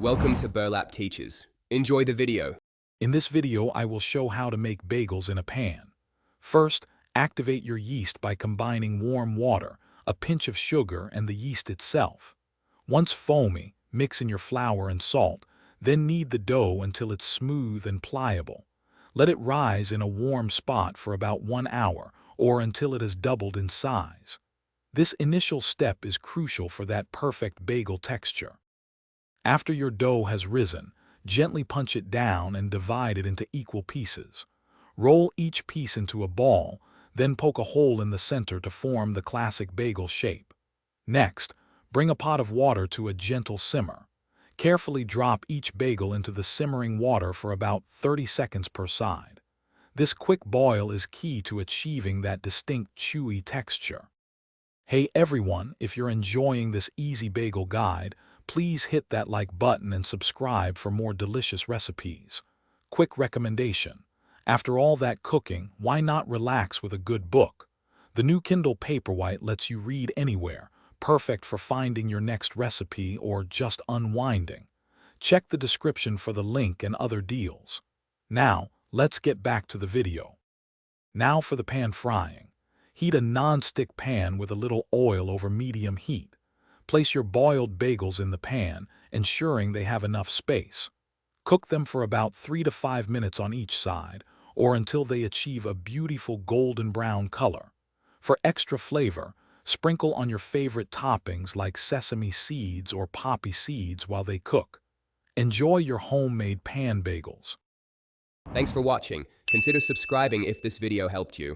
Welcome to Burlap Teachers. Enjoy the video. In this video, I will show how to make bagels in a pan. First, activate your yeast by combining warm water, a pinch of sugar, and the yeast itself. Once foamy, mix in your flour and salt, then knead the dough until it's smooth and pliable. Let it rise in a warm spot for about 1 hour or until it has doubled in size. This initial step is crucial for that perfect bagel texture. After your dough has risen, gently punch it down and divide it into equal pieces. Roll each piece into a ball, then poke a hole in the center to form the classic bagel shape. Next, bring a pot of water to a gentle simmer. Carefully drop each bagel into the simmering water for about 30 seconds per side. This quick boil is key to achieving that distinct chewy texture. Hey everyone, if you're enjoying this easy bagel guide, please hit that like button and subscribe for more delicious recipes. Quick recommendation. After all that cooking, why not relax with a good book? The new Kindle Paperwhite lets you read anywhere, perfect for finding your next recipe or just unwinding. Check the description for the link and other deals. Now, let's get back to the video. Now for the pan frying. Heat a non-stick pan with a little oil over medium heat. Place your boiled bagels in the pan, ensuring they have enough space. Cook them for about 3 to 5 minutes on each side, or until they achieve a beautiful golden brown color. For extra flavor, sprinkle on your favorite toppings like sesame seeds or poppy seeds while they cook. Enjoy your homemade pan bagels. Thanks for watching. Consider subscribing if this video helped you.